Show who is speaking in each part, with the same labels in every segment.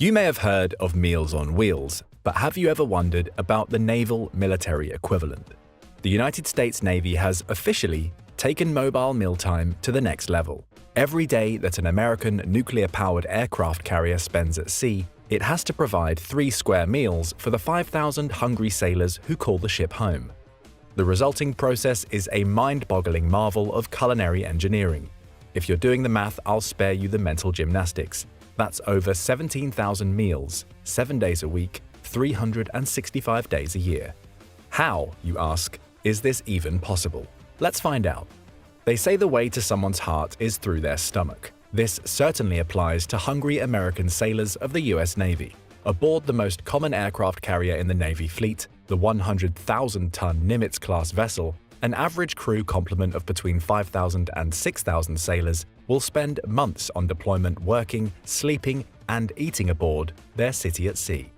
Speaker 1: You may have heard of Meals on Wheels, but have you ever wondered about the naval military equivalent? The United States Navy has officially taken mobile mealtime to the next level. Every day that an American nuclear-powered aircraft carrier spends at sea, it has to provide 3 square meals for the 5,000 hungry sailors who call the ship home. The resulting process is a mind-boggling marvel of culinary engineering. If you're doing the math, I'll spare you the mental gymnastics. That's over 17,000 meals, 7 days a week, 365 days a year. How, you ask, is this even possible? Let's find out. They say the way to someone's heart is through their stomach. This certainly applies to hungry American sailors of the US Navy. Aboard the most common aircraft carrier in the Navy fleet, the 100,000-ton Nimitz-class vessel, an average crew complement of between 5,000 and 6,000 sailors will spend months on deployment working, sleeping, and eating aboard their city at sea.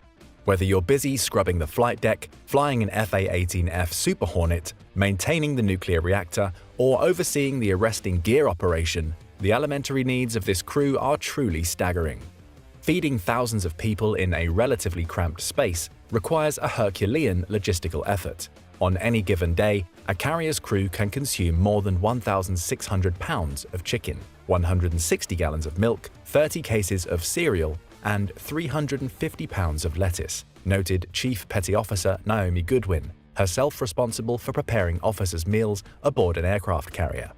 Speaker 1: Whether you're busy scrubbing the flight deck, flying an FA-18F Super Hornet, maintaining the nuclear reactor, or overseeing the arresting gear operation, the elementary needs of this crew are truly staggering. Feeding thousands of people in a relatively cramped space requires a Herculean logistical effort. On any given day, a carrier's crew can consume more than 1,600 pounds of chicken, 160 gallons of milk, 30 cases of cereal, and 350 pounds of lettuce, noted Chief Petty Officer Naomi Goodwin, herself responsible for preparing officers' meals aboard an aircraft carrier.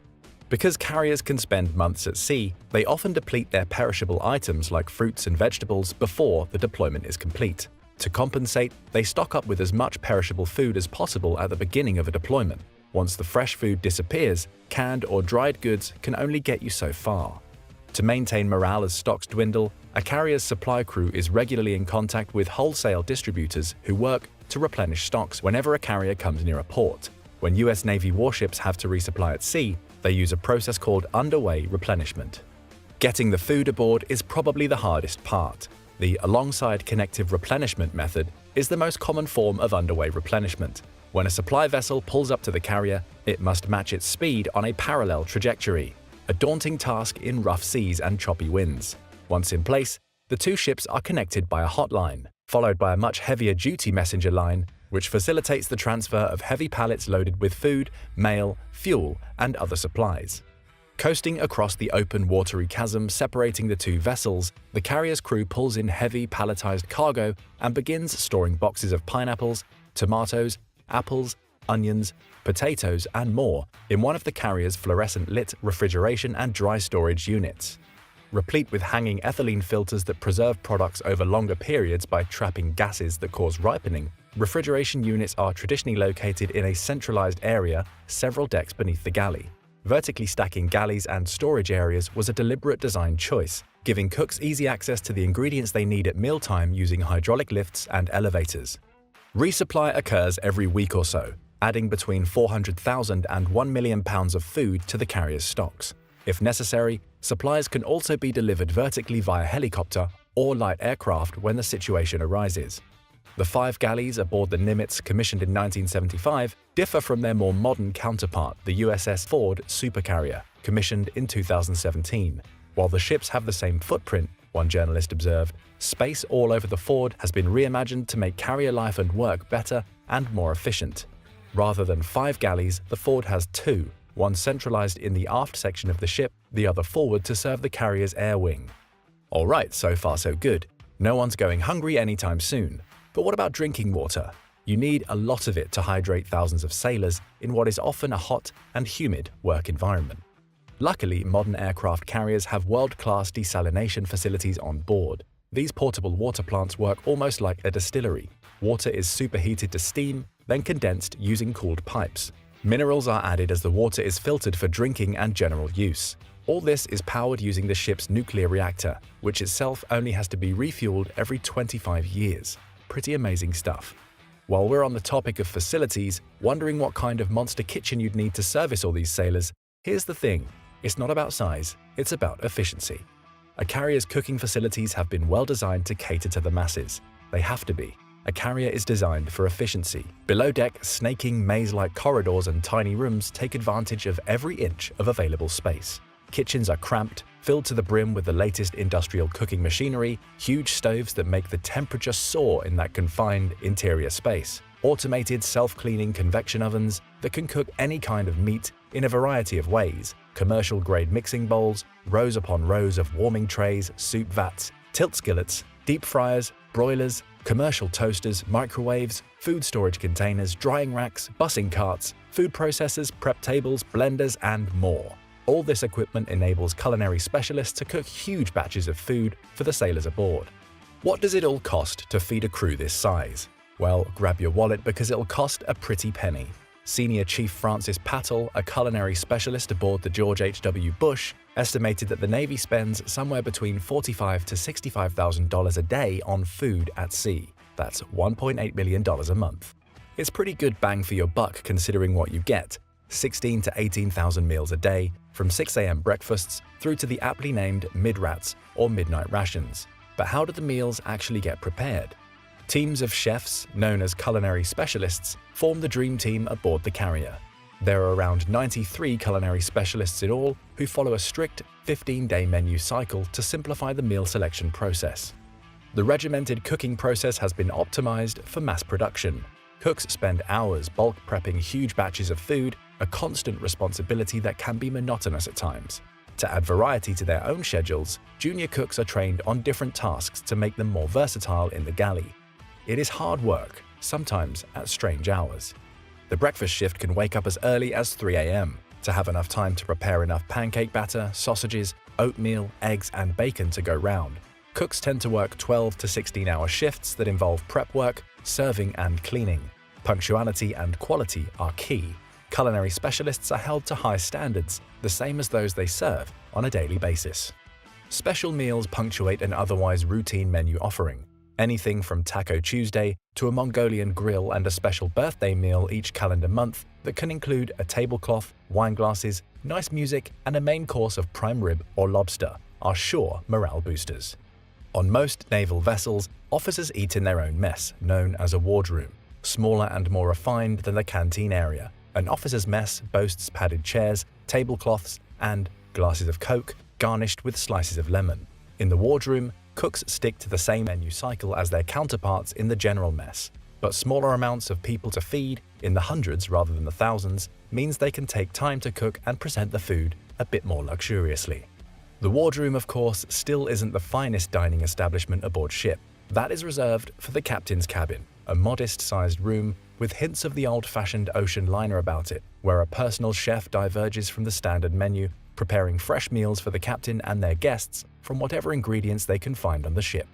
Speaker 1: Because carriers can spend months at sea, they often deplete their perishable items like fruits and vegetables before the deployment is complete. To compensate, they stock up with as much perishable food as possible at the beginning of a deployment. Once the fresh food disappears, canned or dried goods can only get you so far. To maintain morale as stocks dwindle, a carrier's supply crew is regularly in contact with wholesale distributors who work to replenish stocks whenever a carrier comes near a port. When US Navy warships have to resupply at sea, they use a process called underway replenishment. Getting the food aboard is probably the hardest part. The alongside connective replenishment method is the most common form of underway replenishment. When a supply vessel pulls up to the carrier, it must match its speed on a parallel trajectory, a daunting task in rough seas and choppy winds. Once in place, the two ships are connected by a hotline, followed by a much heavier duty messenger line, which facilitates the transfer of heavy pallets loaded with food, mail, fuel, and other supplies. Coasting across the open watery chasm separating the two vessels, the carrier's crew pulls in heavy palletized cargo and begins storing boxes of pineapples, tomatoes, apples, onions, potatoes, and more in one of the carrier's fluorescent-lit refrigeration and dry storage units. Replete with hanging ethylene filters that preserve products over longer periods by trapping gases that cause ripening, refrigeration units are traditionally located in a centralized area several decks beneath the galley. Vertically stacking galleys and storage areas was a deliberate design choice, giving cooks easy access to the ingredients they need at mealtime using hydraulic lifts and elevators. Resupply occurs every week or so, adding between 400,000 and 1 million pounds of food to the carrier's stocks. If necessary, supplies can also be delivered vertically via helicopter or light aircraft when the situation arises. The 5 galleys aboard the Nimitz, commissioned in 1975, differ from their more modern counterpart, the USS Ford supercarrier, commissioned in 2017. While the ships have the same footprint, one journalist observed, space all over the Ford has been reimagined to make carrier life and work better and more efficient. Rather than 5 galleys, the Ford has 2, one centralized in the aft section of the ship, the other forward to serve the carrier's air wing. Alright, so far so good. No one's going hungry anytime soon. But what about drinking water? You need a lot of it to hydrate thousands of sailors in what is often a hot and humid work environment. Luckily, modern aircraft carriers have world-class desalination facilities on board. These portable water plants work almost like a distillery. Water is superheated to steam, then condensed using cooled pipes. Minerals are added as the water is filtered for drinking and general use. All this is powered using the ship's nuclear reactor, which itself only has to be refueled every 25 years. Pretty amazing stuff. While we're on the topic of facilities, wondering what kind of monster kitchen you'd need to service all these sailors, here's the thing. It's not about size, it's about efficiency. A carrier's cooking facilities have been well designed to cater to the masses. They have to be. A carrier is designed for efficiency. Below deck, snaking maze-like corridors and tiny rooms take advantage of every inch of available space. Kitchens are cramped, filled to the brim with the latest industrial cooking machinery, huge stoves that make the temperature soar in that confined interior space, automated self-cleaning convection ovens that can cook any kind of meat in a variety of ways, commercial-grade mixing bowls, rows upon rows of warming trays, soup vats, tilt skillets, deep fryers, broilers, commercial toasters, microwaves, food storage containers, drying racks, bussing carts, food processors, prep tables, blenders, and more. All this equipment enables culinary specialists to cook huge batches of food for the sailors aboard. What does it all cost to feed a crew this size? Well, grab your wallet because it'll cost a pretty penny. Senior Chief Francis Pattle, a culinary specialist aboard the George H.W. Bush, estimated that the Navy spends somewhere between $45,000 to $65,000 a day on food at sea. That's $1.8 million a month. It's pretty good bang for your buck considering what you get: 16,000 to 18,000 meals a day, from 6 a.m. breakfasts through to the aptly named mid-rats or midnight rations. But how do the meals actually get prepared? Teams of chefs, known as culinary specialists, form the dream team aboard the carrier. There are around 93 culinary specialists in all who follow a strict 15-day menu cycle to simplify the meal selection process. The regimented cooking process has been optimized for mass production. Cooks spend hours bulk prepping huge batches of food, a constant responsibility that can be monotonous at times. To add variety to their own schedules, junior cooks are trained on different tasks to make them more versatile in the galley. It is hard work, sometimes at strange hours. The breakfast shift can wake up as early as 3 a.m. to have enough time to prepare enough pancake batter, sausages, oatmeal, eggs, and bacon to go round. Cooks tend to work 12 to 16-hour shifts that involve prep work, serving, and cleaning. Punctuality and quality are key. Culinary specialists are held to high standards, the same as those they serve on a daily basis. Special meals punctuate an otherwise routine menu offering. Anything from Taco Tuesday to a Mongolian grill and a special birthday meal each calendar month that can include a tablecloth, wine glasses, nice music, and a main course of prime rib or lobster are sure morale boosters. On most naval vessels, officers eat in their own mess, known as a wardroom. Smaller and more refined than the canteen area, an officer's mess boasts padded chairs, tablecloths, and glasses of Coke garnished with slices of lemon. In the wardroom, cooks stick to the same menu cycle as their counterparts in the general mess, but smaller amounts of people to feed, in the hundreds rather than the thousands, means they can take time to cook and present the food a bit more luxuriously. The wardroom, of course, still isn't the finest dining establishment aboard ship. That is reserved for the captain's cabin, a modest-sized room with hints of the old-fashioned ocean liner about it, where a personal chef diverges from the standard menu, preparing fresh meals for the captain and their guests from whatever ingredients they can find on the ship.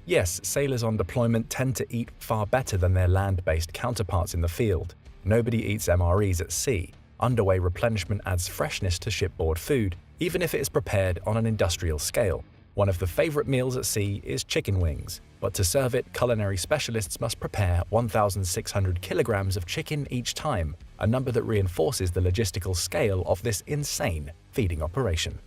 Speaker 1: Yes, sailors on deployment tend to eat far better than their land-based counterparts in the field. Nobody eats MREs at sea. Underway replenishment adds freshness to shipboard food, even if it is prepared on an industrial scale. One of the favorite meals at sea is chicken wings, but to serve it, culinary specialists must prepare 1,600 kilograms of chicken each time, a number that reinforces the logistical scale of this insane feeding operation.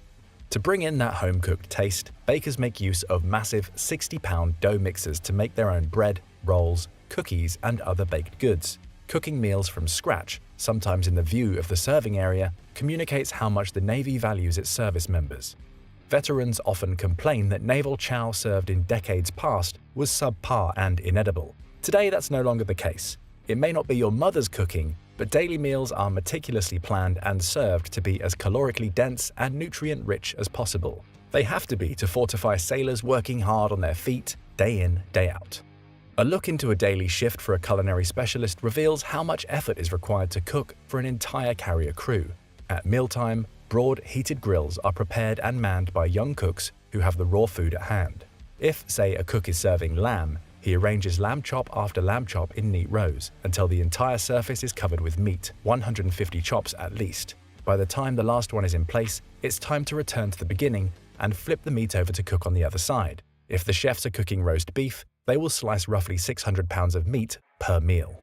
Speaker 1: To bring in that home-cooked taste, bakers make use of massive 60-pound dough mixers to make their own bread, rolls, cookies, and other baked goods. Cooking meals from scratch, sometimes in the view of the serving area, communicates how much the Navy values its service members. Veterans often complain that naval chow served in decades past was subpar and inedible. Today, that's no longer the case. It may not be your mother's cooking, but daily meals are meticulously planned and served to be as calorically dense and nutrient-rich as possible. They have to be to fortify sailors working hard on their feet, day in, day out. A look into a daily shift for a culinary specialist reveals how much effort is required to cook for an entire carrier crew. At mealtime, broad, heated grills are prepared and manned by young cooks who have the raw food at hand. If, say, a cook is serving lamb, he arranges lamb chop after lamb chop in neat rows until the entire surface is covered with meat, 150 chops at least. By the time the last one is in place, it's time to return to the beginning and flip the meat over to cook on the other side. If the chefs are cooking roast beef, they will slice roughly 600 pounds of meat per meal.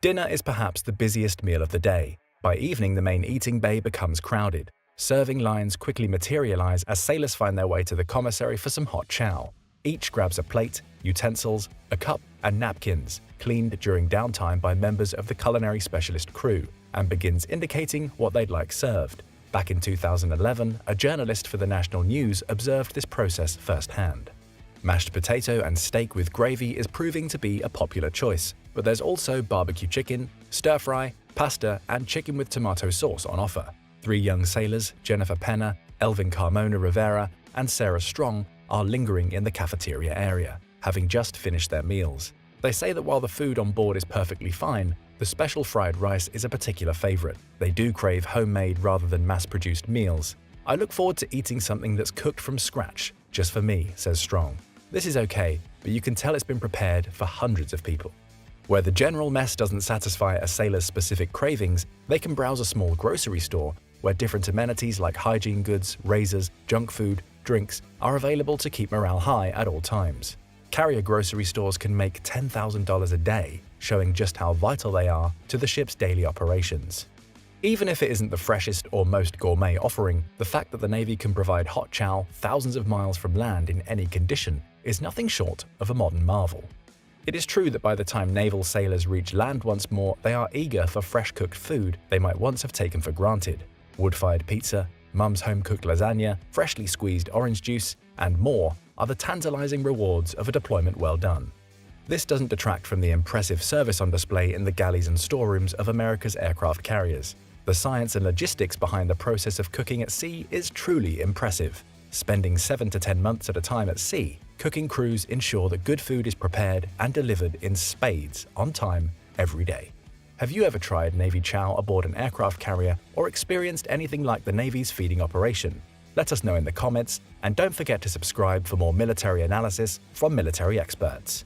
Speaker 1: Dinner is perhaps the busiest meal of the day. By evening, the main eating bay becomes crowded. Serving lines quickly materialize as sailors find their way to the commissary for some hot chow. Each grabs a plate, utensils, a cup, and napkins, cleaned during downtime by members of the culinary specialist crew, and begins indicating what they'd like served. Back in 2011, a journalist for the national news observed this process firsthand. Mashed potato and steak with gravy is proving to be a popular choice, but there's also barbecue chicken, stir-fry, pasta, and chicken with tomato sauce on offer. 3 young sailors, Jennifer Penna, Elvin Carmona Rivera, and Sarah Strong, are lingering in the cafeteria area, having just finished their meals. They say that while the food on board is perfectly fine, the special fried rice is a particular favorite. They do crave homemade rather than mass-produced meals. I look forward to eating something that's cooked from scratch, just for me, says Strong. This is okay, but you can tell it's been prepared for hundreds of people. Where the general mess doesn't satisfy a sailor's specific cravings, they can browse a small grocery store where different amenities like hygiene goods, razors, junk food, drinks are available to keep morale high at all times. Carrier grocery stores can make $10,000 a day, showing just how vital they are to the ship's daily operations. Even if it isn't the freshest or most gourmet offering, the fact that the Navy can provide hot chow thousands of miles from land in any condition is nothing short of a modern marvel. It is true that by the time naval sailors reach land once more, they are eager for fresh-cooked food they might once have taken for granted. Wood-fired pizza, mum's home-cooked lasagna, freshly squeezed orange juice, and more are the tantalizing rewards of a deployment well done. This doesn't detract from the impressive service on display in the galleys and storerooms of America's aircraft carriers. The science and logistics behind the process of cooking at sea is truly impressive. Spending 7 to 10 months at a time at sea, cooking crews ensure that good food is prepared and delivered in spades on time every day. Have you ever tried Navy chow aboard an aircraft carrier or experienced anything like the Navy's feeding operation? Let us know in the comments, and don't forget to subscribe for more military analysis from military experts.